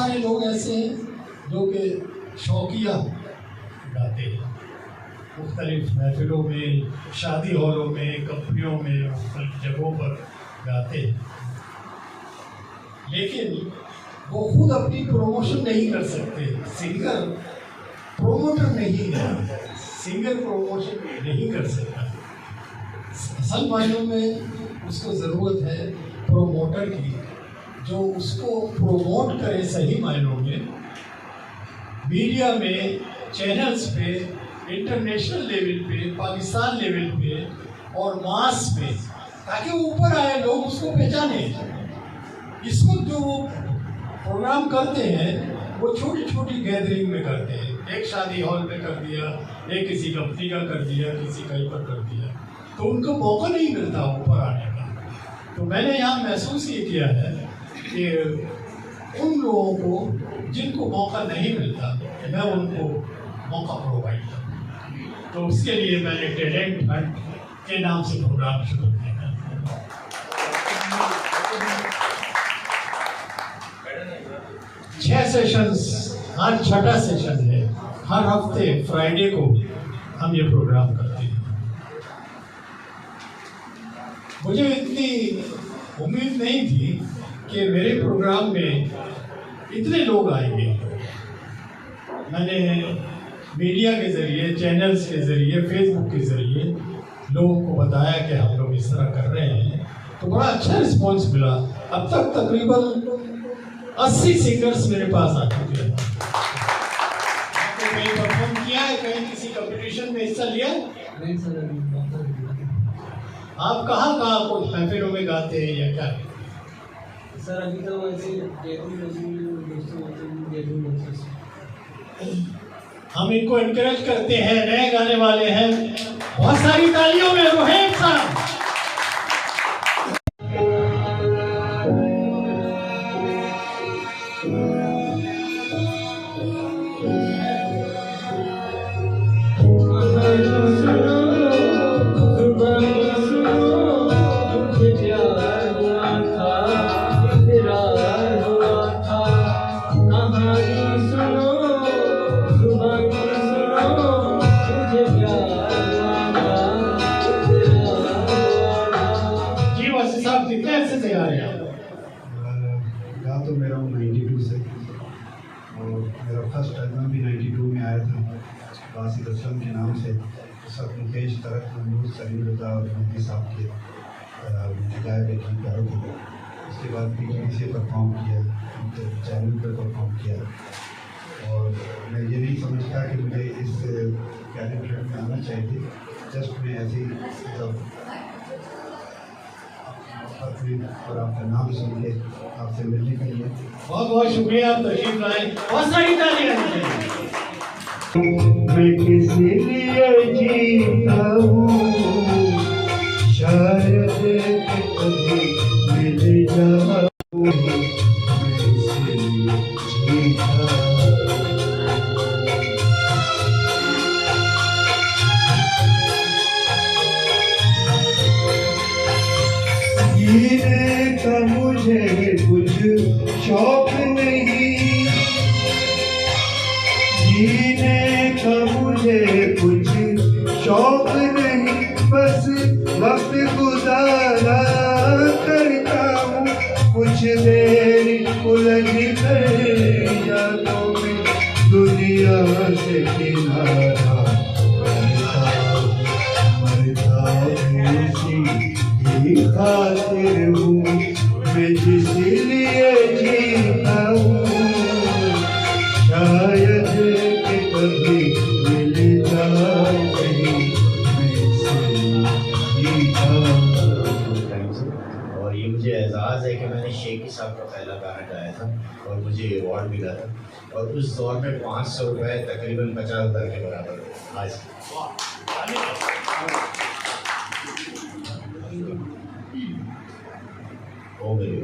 सारे लोग ऐसे हैं जो कि शौकिया गाते हैं, मुख्तलिफ महफिलों में, शादी हॉलों में, कंपनियों में, मुख्तलिफ जगहों पर गाते हैं, लेकिन वो खुद अपनी प्रमोशन नहीं कर सकते। सिंगर प्रोमोटर नहीं है, सिंगर प्रमोशन नहीं कर सकता। असल मायनों में उसको ज़रूरत है प्रोमोटर की, जो उसको प्रोमोट करे सही मायनों में, मीडिया में, चैनल्स पे, इंटरनेशनल लेवल पे, पाकिस्तान लेवल पे और मास पे, ताकि वो ऊपर आए, लोग उसको पहचाने। इस वक्त जो वो प्रोग्राम करते हैं वो छोटी छोटी गैदरिंग में करते हैं, एक शादी हॉल में कर दिया, एक किसी कंपनी का कर दिया, किसी कहीं पर कर दिया, तो उनको मौका नहीं मिलता ऊपर आने का। तो मैंने यहाँ महसूस ये किया है कि उन लोगों को जिनको मौका नहीं मिलता, मैं उनको मौका प्रोवाइड करूँ। तो उसके लिए मैंने टैलेंट हंट के नाम से प्रोग्राम शुरू किया। 6 सेशंस, आज 6वां सेशन है। हर हफ्ते फ्राइडे को हम ये प्रोग्राम करते हैं। मुझे इतनी उम्मीद नहीं थी कि मेरे प्रोग्राम में इतने लोग आएंगे। मैंने मीडिया के ज़रिए, चैनल्स के ज़रिए, फेसबुक के ज़रिए लोगों को बताया कि हम लोग इस तरह कर रहे हैं, तो बड़ा अच्छा रिस्पॉन्स मिला। अब तक तकरीबन 80 सिंगर्स मेरे पास आ चुके हैं। आपने कहीं परफॉर्म किया है, कहीं किसी कंपटीशन में हिस्सा लिया? नहीं सर, आप कहाँ कुछ महफिलों में गाते हैं या क्या? सर अभी तो वैसे हम इनको इनकरेज करते हैं, नए गाने वाले हैं, बहुत सारी तालियों में रोहेब साहब। तो मेरा हूँ 92 से, और मेरा फर्स्ट एल्बम भी 92 में आया था, वासिफ असलम के नाम से। उस वक्त मुकेश, तरक, महमूद, सलीम रज़ा और मोदी साहब के गायब एक गीतकारों थे। उसके बाद PTV से परफॉर्म किया, चैनल पर परफॉर्म किया, और मैं ये नहीं समझता कि मुझे इस कैरेक्टर में आना चाहिए। जस्ट मैं ऐसे ही मतलब और आपका नाम सुन के आपसे मिलने के लिए बहुत बहुत शुक्रिया। आप तशरीफ लाए, बहुत सारी तालियां। मैं किस लिए जीता हूँ, शायद कभी मिल जाऊँ, मैं इसलिए जीता। जीने का मुझे कुछ शौक नहीं, जीने का मुझे कुछ शौक नहीं, बस वक्त गुजारा करता हूँ। कुछ देर उलझ कर यादों में दुनिया से किनारा मरता हूँ, उसी खातिर हूँ मैं जिसलिए जीता हूँ, शायद कि कभी मिल जाए मैं जीता हूँ। और ये मुझे एजाज़ है कि मैंने शेखी साहब का पहला गाना गाया था और मुझे अवार्ड मिला था, और उस दौर में 500 रुपये तकरीबन 50,000 के बराबर आज। ओ मेरे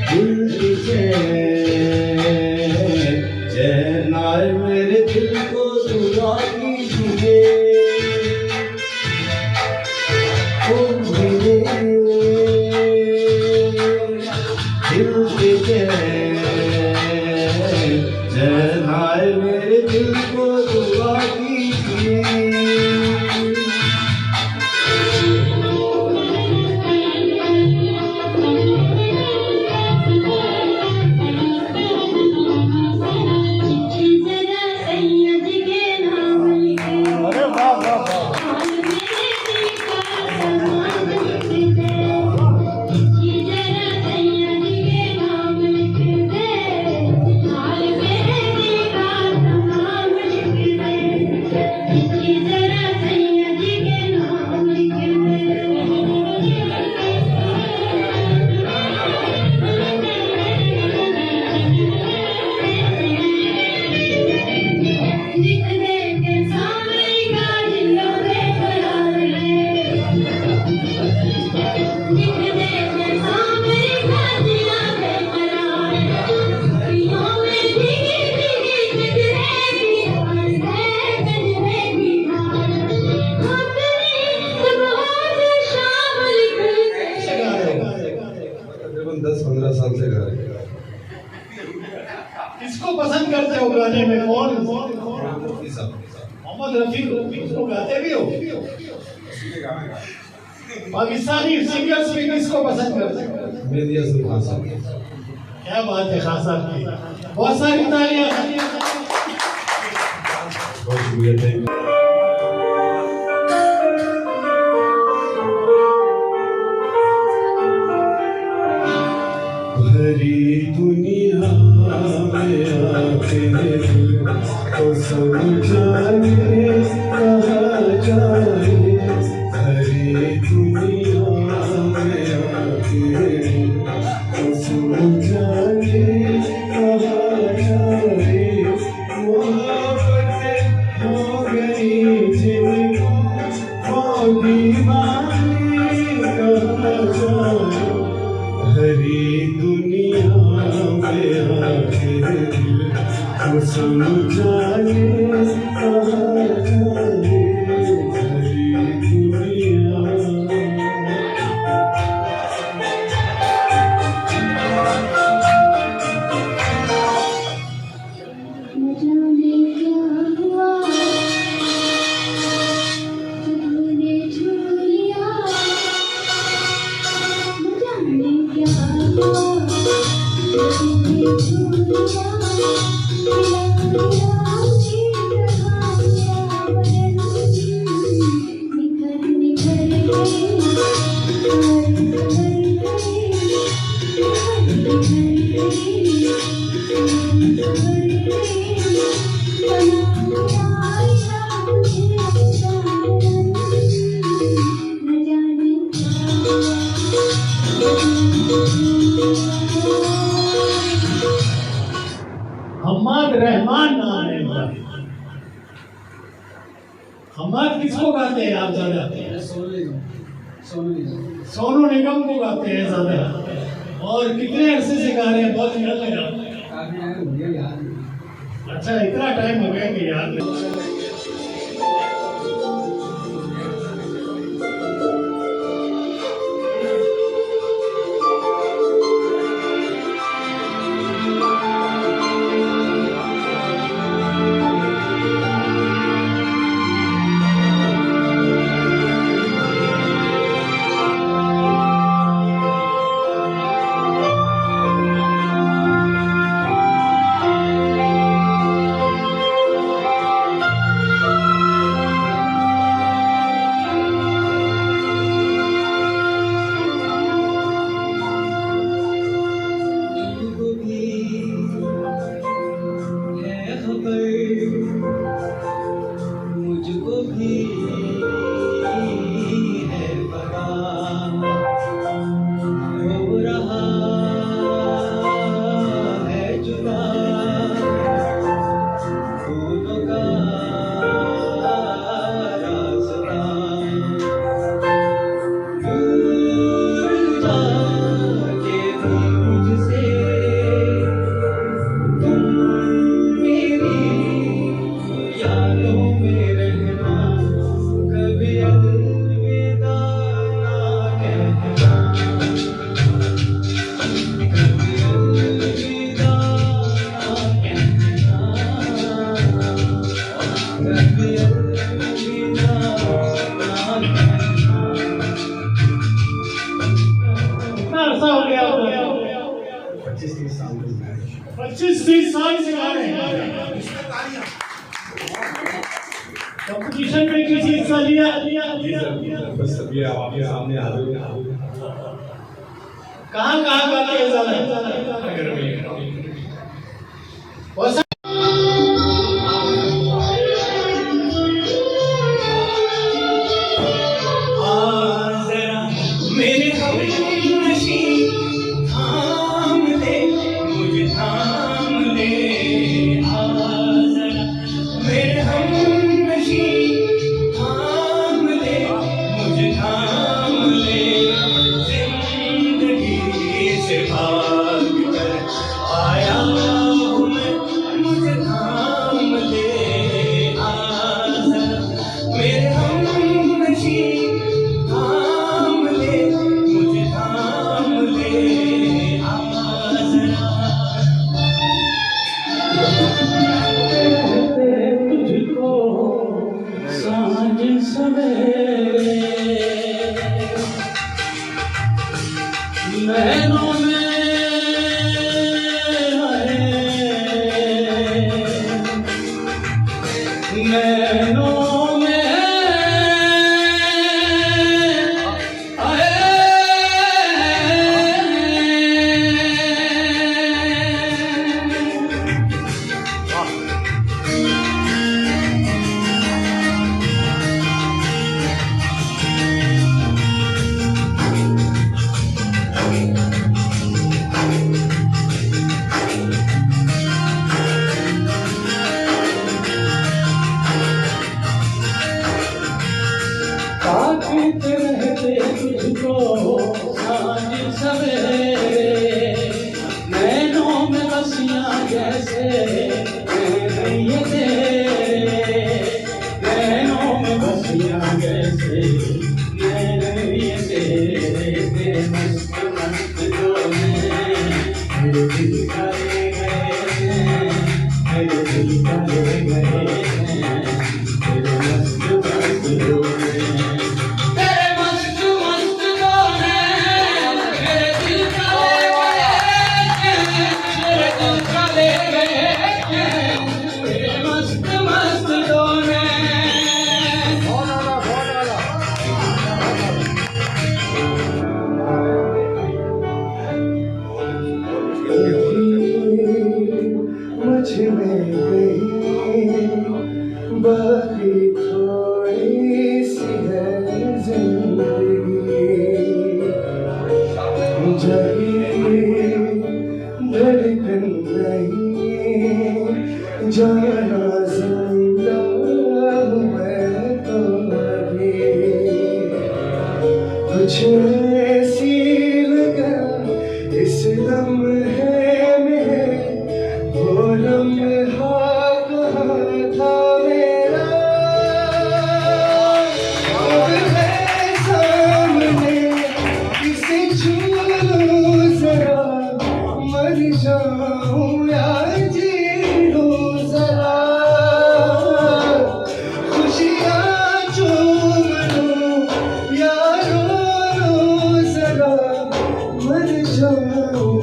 दिल की चैन आए मेरे दिल को दुआ कीजिए ओ मेरे दिल की चैन आए मेरे दिल को दुआ कीजिए तकरीबन 10-15 साल से गा रहे हैं। किसको पसंद करते हो गाने में? कौन? मुफ्ती साहब मोहम्मद रफी को गाते भी हो? पाकिस्तानी सिंगर्स में किसको पसंद करते हो? मेहदी हसन खान साहब। क्या बात है खान साहब की, बहुत सारी तालियां। बहुत शुक्रिया, थैंक यू। भरी दुनिया में आके तो समझाने कहा जाए, भरी दुनिया में आके तो समझाने कहा जाए, मोहब्बत हो गई जिनको वो दीवानी कहा जाए, हरी दुनिया में आखिर वो समझाने कहा जाए, हरी दुनिया। न जाने क्या हुआ तूने छू लिया, न जाने क्या हुआ तूने छू लिया, मिला मिला की तरह मेरा बदन निखर निखर गई, निखर निखर हम्माद रहमान नाम है इनका। हम्माद किसको गाते हैं आप ज्यादा? सोनू निगम को गाते हैं ज्यादा। और कितने अरसे से गा रहे हैं? बहुत याद लगा। अच्छा, इतना टाइम हो गया कि याद नहीं। 25-30 साल से गा रहे हैं। कंपटीशन में किसी हिस्सा लिया बस अभी आपके सामने हाजिर कहाँ गाते हैं ज़्यादा? वैसा मेरे हमनशी थाम ले मुझे थाम ले आ जरा मेरे हमनशी थाम ले मुझे थाम ले जिंदगी से भाग कर आया हूँ मैं मुझे थाम ले आ जरा मेरे हमनशी थाम ले मुझे थाम ले आ जरा तुझको सांझ सवेरे नैनों में आए नैनों में ताकते रहते तुझको सांझ सवेरे नैनों में बसियां जैसे ये तेरे नैनों में बसियां जैसे ये तेरे मस्त मस्त डोले मेरे दिल का ले गए मेरे दिल का ले गए तेरे मस्त मस्त डोले तेरे मस्त मस्त डोले मेरे दिल का ले गए मेरे दिल का ले गए तेरे मस्त मस्त डोले मुझ में गई बाकी थोड़ी सी है जिंदगी जगी धड़कन नहीं जाना जिंदा हूँ मैं तो अभी कुछ ऐसी लगा इस लम्हे में वो लम्हा कहाँ था मेरा अब है सामने इसे छू लूं जरा मर जाऊं या जी लूं जरा खुशियाँ चूम लूं या रो लूं जरा मर जाऊं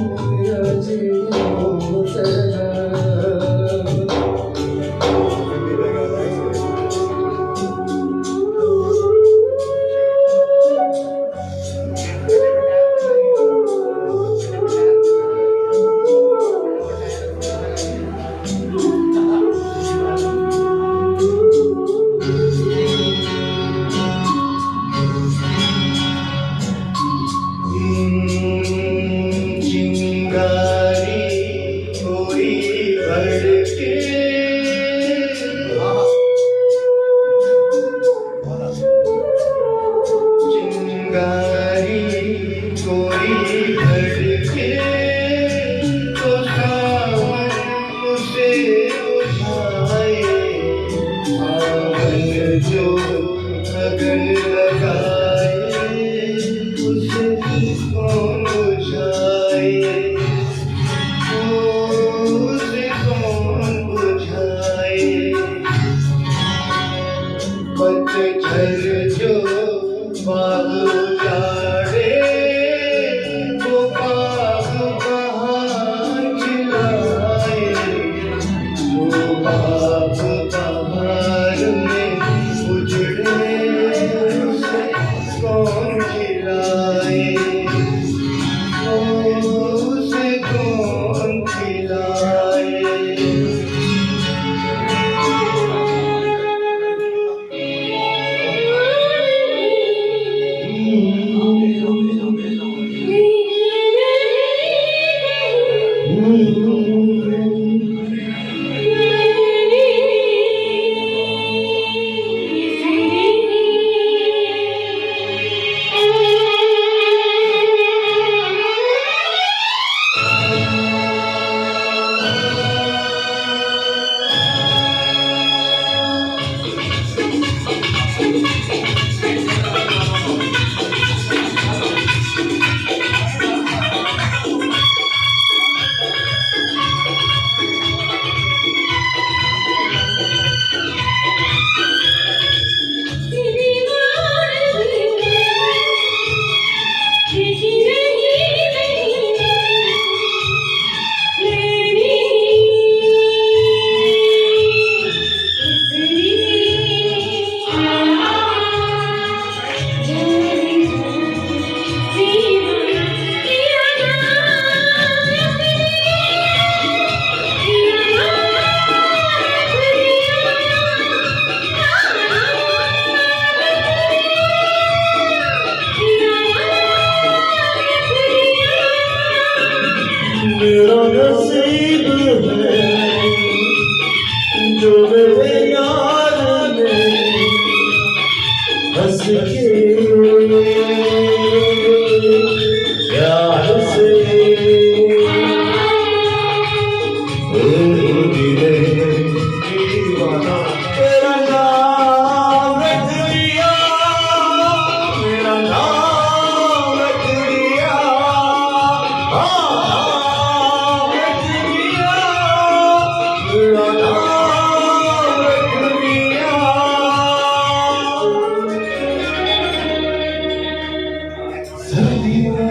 या जी लूं जरा चिंगारी कोई भड़के चिंगारी कोई भड़के तो सावन उसे उठाए सावन जो अगन लगाए उसे कौन बुझाए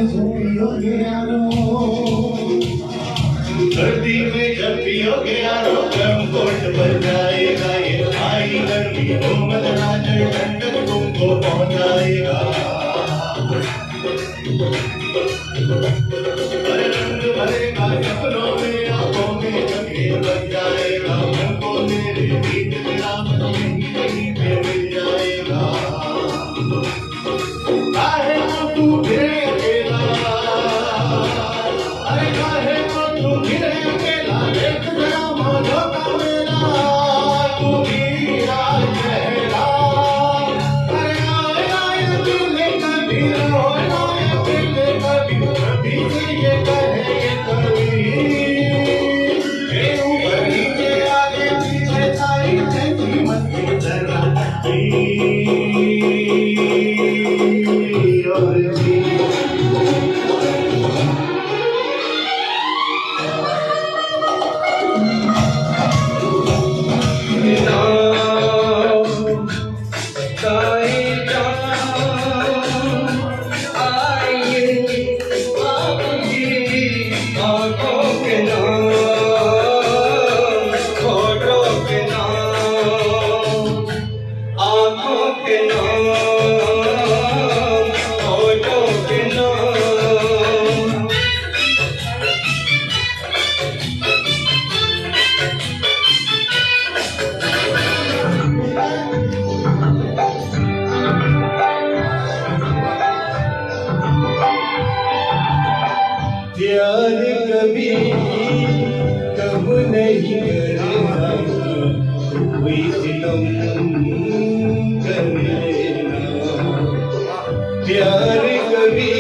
पियोगे यारो, सर्दी में जब पियोगे यारो, गर्म कोट बन जाएगा ये आई गर्मी हो मदना ठंडक तुमको पहुंचाएगा। अरे रंग भरेगा सपनों में, आंखों में जगह बन जाएगा, मन को मेरे गीत मेरा मन कहीं पे मिल जाएगा। काहे को तू फिरे अकेला, अरे काहे को तू फिरे अकेला, देख जरा मौजों का मेला, तू हीरा चेहरा। अरे आए आए दिल कभी रोए, आए दिल कभी कभी ये कहे ये कभी, ये ऊपर नीचे आगे पीछे सारी जैसी मन की जरा और भी। प्यार कभी कब नहीं करना, कोई सितम कर लेना। प्यार कभी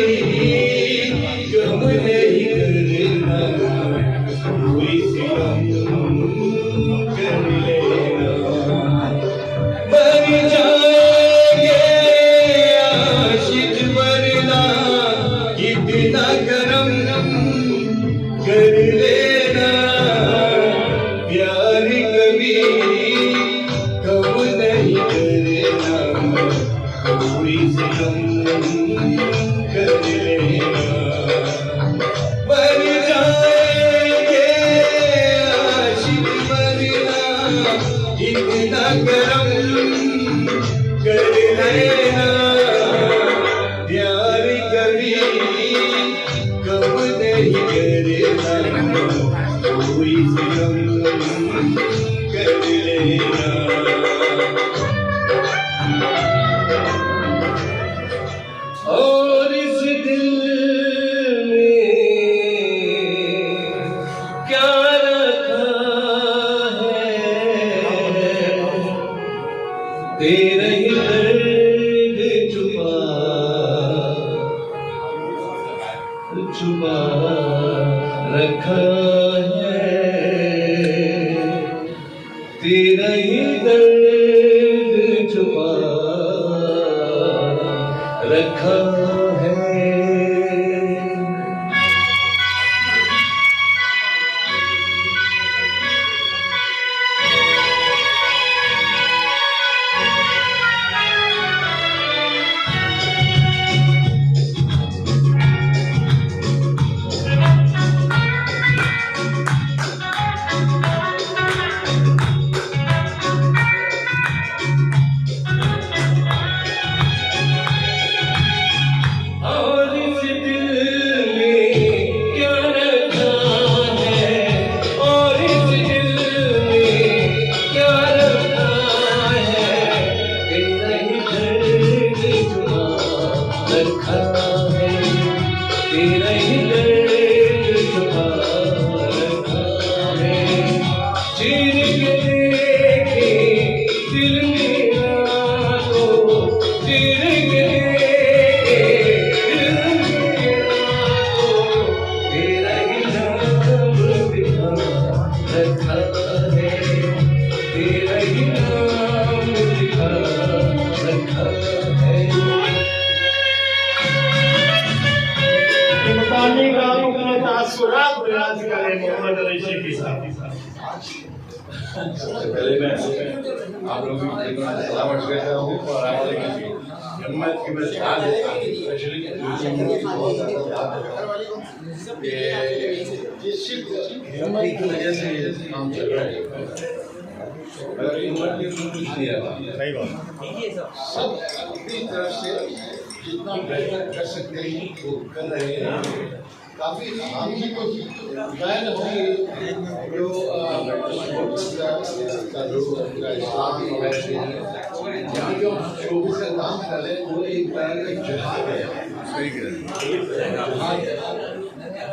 कब नहीं करना, कोई सितम कर लेना। मर जाएंगे आशिक वरना कितना करम कर लेना। प्यार कभी कब नहीं करना, कोई सितम कर लेना। मर जाएंगे आशिक वरना इतना करम कर लेना। प्यार कभी कब नहीं करना, कोई सितम कर लेना। और इस दिल में क्या रखा है, तेरा ही दर्द छुपा छुपा रखा है, तेरा ही दर्द छुपा रखा है। सबसे पहले मैं आप लोगों की सलामत कहता हूँ और आप हिम्मत की मैं ध्यान देता हूँ, स्पेशली बहुत ज़्यादा ध्यान देता हूँ कि ये सिर्फ हिम्मत की वजह से ये काम चल रहा है। अगर हिम्मत नहीं तो कुछ नहीं रहता। सही बात। सब अपनी तरफ से जितना बेहतर कर सकते हैं वो कर रहे हैं। काफ़ी हम ही को गायन होंगे जो यहाँ जो 24 का काम कर रहे हैं वो एक तरह का जहाज है।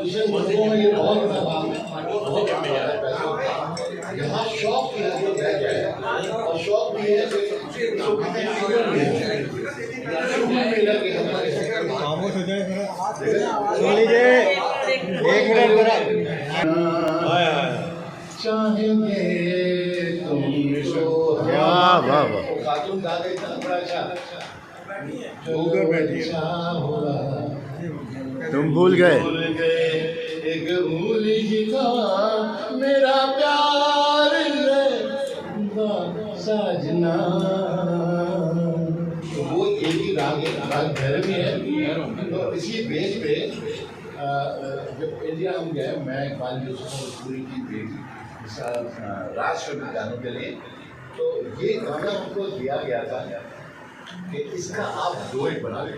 दूसरे मुल्कों में ये बहुत बड़ा काम है, बहुत पैसा यहाँ शौक की हद तक रह गया और शौक भी है खामोश हो जाए सुन लीजिए, 1 मिनट जरा। चाहेंगे तुम वाह वाह वाह। खातून गा गई था बड़ा अच्छा। ऊपर बैठी अच्छा हुआ तुम भूल गए एक भूल ही था मेरा प्यार साजना। तो वो एक ही राग भैरव ही है। तो इसी बेस पे जब इंडिया हम गए, मैं इकबाल पूरी की बेटी राष्ट्रव्यापी गानों के लिए, तो ये गाना हमको दिया गया था कि इसका आप डुएट बना लें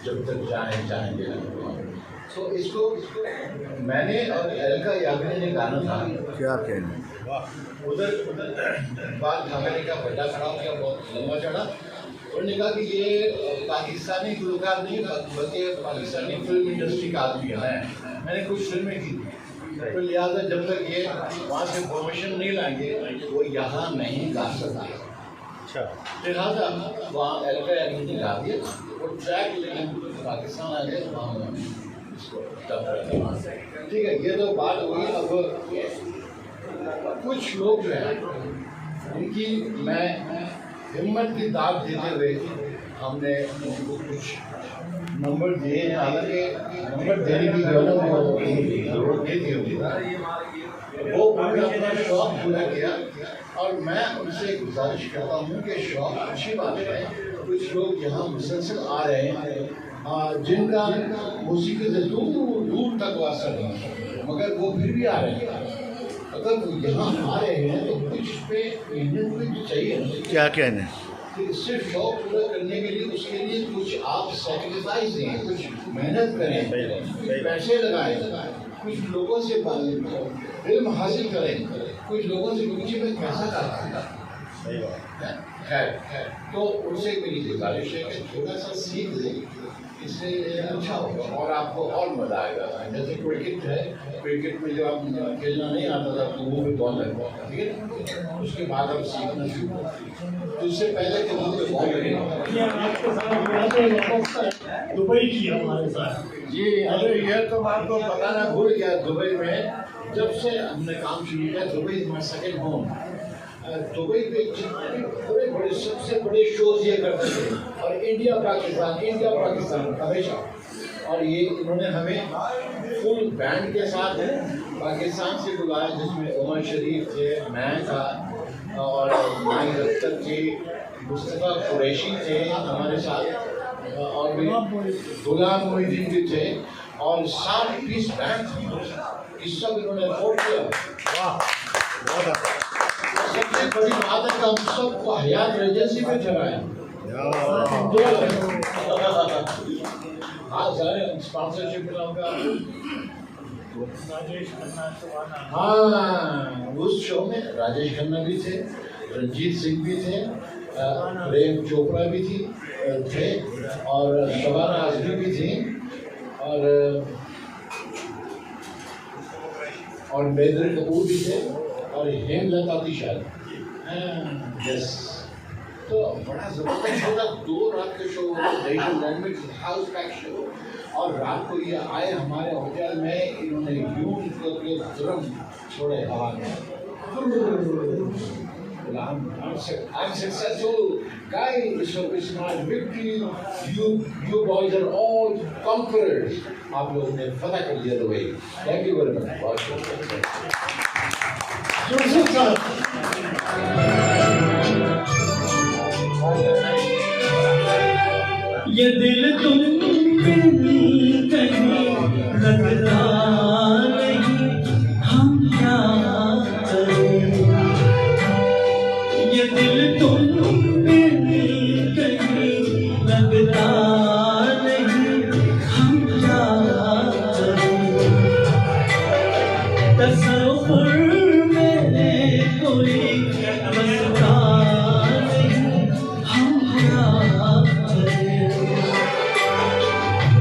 जब तक चाहेंगे। तो इसको मैंने और एलका याग्निक ने गाना था। क्या कहने। उधर बात मैंने का बड़ा खड़ा हो गया, बहुत लंबा चढ़ा। उन्होंने कहा कि ये पाकिस्तानी गुलकार नहीं बल्कि पाकिस्तानी फिल्म इंडस्ट्री का आदमी है। मैंने कुछ फिल्में की थी, तो लिहाजा जब तक ये वहाँ से परमिशन नहीं लाएंगे वो यहाँ नहीं गा सकता। अच्छा, लिहाजा वहाँ एलका याग्निक ने गा दिया वो ट्रैक, लेकिन पाकिस्तान आ गए वहाँ इसको ठीक है। ये तो बात हुई। अब कुछ लोग जो है उनकी मैं हिम्मत की दाद देते हुए हमने उनको कुछ नंबर दिए हैं। हालांकि नंबर देने की जरूरत नहीं थी होती, वो उन्होंने अपना शौक पूरा किया और मैं उनसे गुजारिश करता हूँ कि शौक अच्छी बात है। कुछ लोग यहाँ मुसलसल आ रहे हैं जिनका मौसीकी से दूर दूर तक वास्ता नहीं, मगर वो फिर भी आ रहे हैं। अगर वो यहाँ आ रहे हैं तो कुछ पे मेहनत भी चाहिए। क्या कहने। सिर्फ शौक पूरा करने के लिए उसके लिए कुछ आप सेक्रीफाइस दें, कुछ मेहनत करें, कुछ पैसे लगाएं, कुछ लोगों से इल्म हासिल करें, कुछ लोगों से पूछे मैं कैसा करता। खैर तो उनसे मेरी गुजारिश है कि थोड़ा सा सीख लें, इससे अच्छा होगा और आपको और मजा आएगा। जैसे क्रिकेट है, क्रिकेट में जब आप खेलना नहीं आता था तो मुँह में बॉल लगता था, ठीक है। उसके बाद आप सीखना शुरू करें, तो उससे पहले कि मुँह में बॉल लगेगा। दुबई की हमारे साथ जी अरे यह तो मैं आपको बताना भूल गया। दुबई में जब से हमने काम शुरू किया, Dubai is my second home. Dubai पे जितने बड़े बड़े सबसे बड़े शोज ये करते थे और इंडिया पाकिस्तान हमेशा। और ये इन्होंने हमें फुल बैंड के साथ पाकिस्तान से बुलाया, जिसमें उमर शरीफ थे, मैं था और माई अख्तर थे, मुस्तफ़ा कुरैशी थे हमारे साथ और भी गुलाम मोहिद्दीन भी थे और 7 पीस बैंड थे। इस सब इन्होंने अफोर्ड किया। सबसे बड़ी बात है कि हम सबको हयात रेजेंसी में चलाएं। हाँ सारे स्पॉन्सरशिप मिलाऊंगा। हाँ उस शो में राजेश खन्ना भी थे, रंजीत सिंह भी थे, प्रेम चोपड़ा भी थे और शबाना आजमी भी थी और मेदर कपूर भी थे और हेमलता थी शायद। यस, तो बड़ा जबरदस्त होता। 2 रात का show, national language house pack show, और रात को ये आए हमारे होटल में, इन्होंने यूं करके तुरंत छोड़े हवा में। I'm successful guys, so it's my victory. You boys are all conquerors. आप लोगों ने फतह कर लिया Dubai. Thank you very much. बहुत शुक्रिया। ये दिल तुम बिन कहीं लगता नहीं, हम क्या करें। ये दिल तुम बिन कहीं लगता नहीं, हम क्या करें। तसव्वुर में कोई बसता नहीं, हम क्या करें।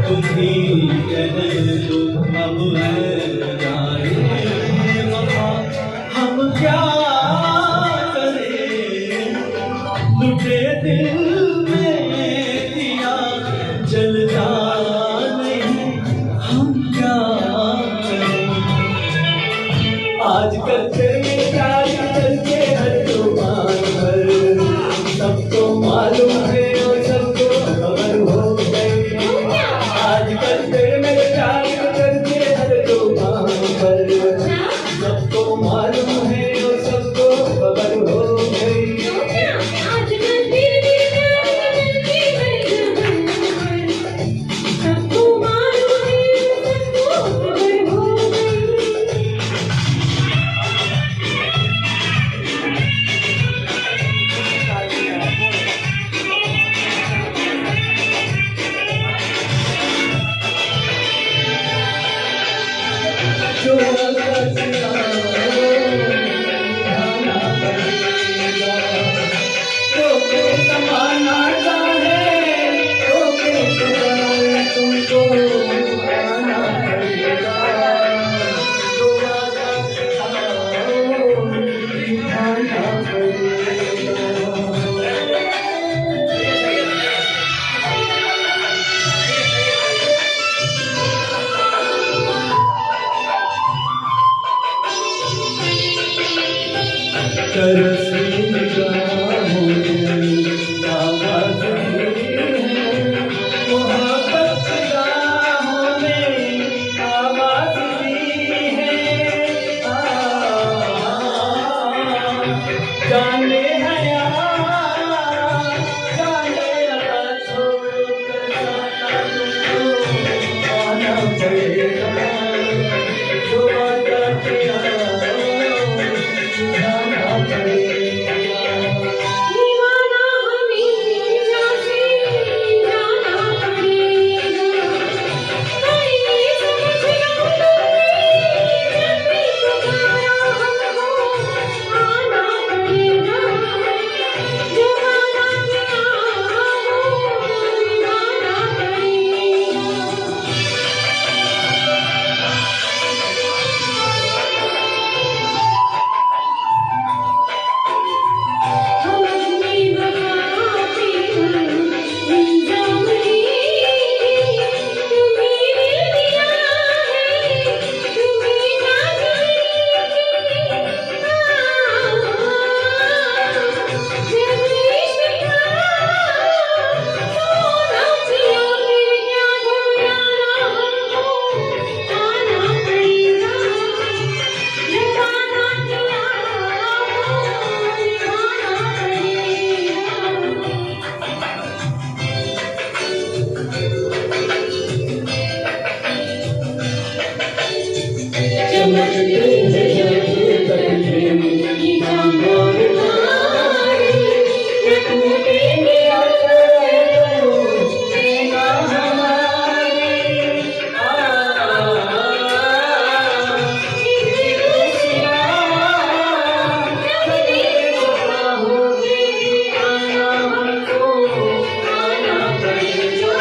तुम ही कह दो अब है जाने वफा, हम क्या करें। लुटे दिल में दिया जलता नहीं, हम क्या करें। आजकल तेरे प्यार करके हर जुबान पर सबको मालूम है और सबको खबर हो गई। आजकल तेरे मेरे प्यार करके हर जुबान पर सबको मालूम है और सबको खबर हो गई। जो समाना चाहे तुमको आना पड़ेगा। जो आना पड़ेगा। तरसी निगाहों में आवाज़ है, मोहब्बत निगाहों में आवाज़ है। जाने हया जाने लगा छोड़कर जाना तुमको आना पड़ेगा। जो वादा किया जाना पड़ेगा। दीवाना हमें जाने जाना पड़ेगा। नहीं समझ जब भी पुकारा हमको आना पड़ेगा। जो वादा किया वो निभाना पड़ेगा। हम अपनी वफा पे इल्जाम नहीं, तुम्हें दिल दिया है, तुम्हें जब इश्क का सोना किया फिर क्या दोबारा हमको आना पड़ेगा। जो वादा किया वो निभाना पड़ेगा। चमकते हैं जब तक ये जान और तारे, न टूटेंगे अगर टूटेगा हमारे। एक दूसरा जब देखा होगे आना हमको आना पड़ेगा।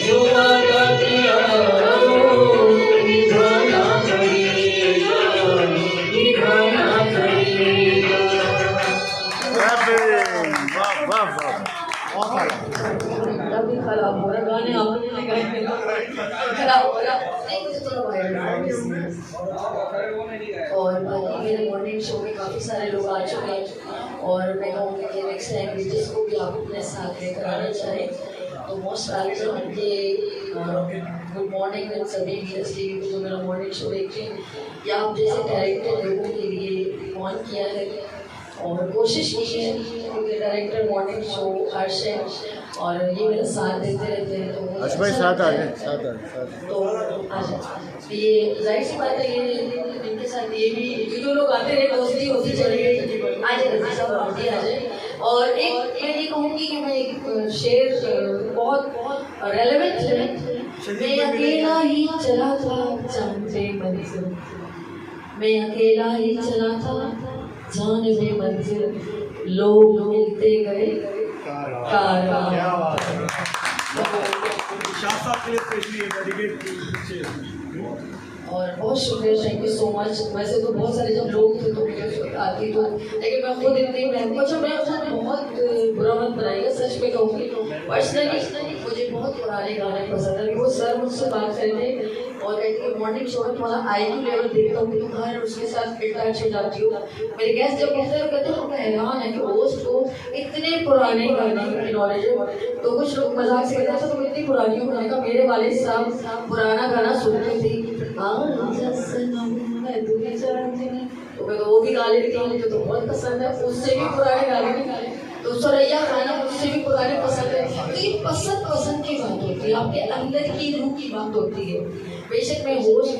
जो वादा किया वो निभाना पड़ेगा, निभाना पड़ेगा। तभी खराब हो रहा गाने आपने गाए खराब हो रहा नहीं मुझे थोड़ा वायरल और बाकी मेरे मॉर्निंग शो में काफ़ी सारे लोग आ चुके हैं और मैं कहूँगी कि नेक्स्ट टाइम जिसको भी आप अपने साथ लेकर आना चाहें तो मोस्ट वेलकम। ये गुड मॉर्निंग विद सभी वीएस टीवी पे जो मेरा मॉर्निंग शो देखते हैं या आप जैसे टैलेंटेड लोगों के लिए ऑन किया है और कोशिश की है क्योंकि डायरेक्टर मॉर्निंग शो हर्षन और ये मेरा साथ देते रहते हैं तो मुझे अच्छा भाई अच्छा साथ आ लगता है। गए, साथ आ गए, साथ। तो अच्छा ये जाहिर सी बात है, ये इनके साथ ये जो लोग आते रहे दोस्ती होती चली गई। आ जाए रफी साहब, आप भी आ जाए। और एक मैं ये कहूँगी कि मैं एक शेर बहुत रेलेवेंट है। मैं अकेला ही चला था जानते मंजिल, मैं अकेला ही चला था जाने मंजिल, लोग मिलते गए कारवां। और बहुत शुक्रिया, थैंक यू सो मच। वैसे तो बहुत सारे जब लोग थे तो मुझे आती तो, लेकिन मैं खुद इतनी मैं बहुत बुरा मत बनाइएगा, सच में कहूँगी। पर्सनली मुझे बहुत पुराने गाने पसंद है। वो सर मुझसे बात करते और कहते कि मॉर्निंग शो में तुम्हारा IQ लेवल देखता हूँ कि तुम हर उसके साथ अटैच हो जाती हो। मेरे गेस्ट जब कहते हैं कहते हैं मैं हैरान है कि होस्ट को इतने पुराने गाने की नॉलेज है। तो कुछ लोग मजाक से कहते हैं तुम इतनी पुरानी हो। मैंने कहा मेरे वाले साहब पुराना गाना सुनते थे, तो मैं तो वो भी गा लेती हूँ, मुझे तो बहुत पसंद है। उससे भी पुराने गाने, तो सुरैया खाना मुझसे भी पुराने पसंद है। तो ये पसंद की बात होती है, आपके अंदर की रूह की बात होती है। बेशक मैं होस्ट,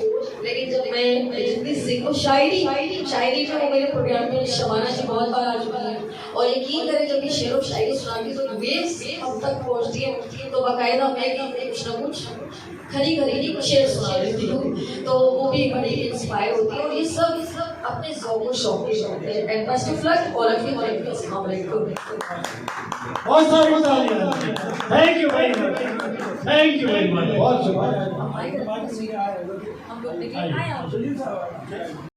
लेकिन जब मैं जितनी सीखो शायरी पे वो मेरे प्रोग्राम में शबाना जी बहुत बार आ चुकी है। और यकीन करें जब ये शेर और शायरी सुनाती तो वेव्स अब तक पहुँचती है, तो बाकायदा मैं कुछ ना कुछ खरी शेर सुना देती हूँ, तो वो भी बड़ी इंस्पायर होती है। और ये सब अपने ज़ौक़ शौक़ के होते हैं। And best of luck all of you. अस्सलाम वालेकुम। बहुत सारी तालियां। Thank you very much, thank you very much, बहुत शुक्रिया। हम लोग निकल आए आप।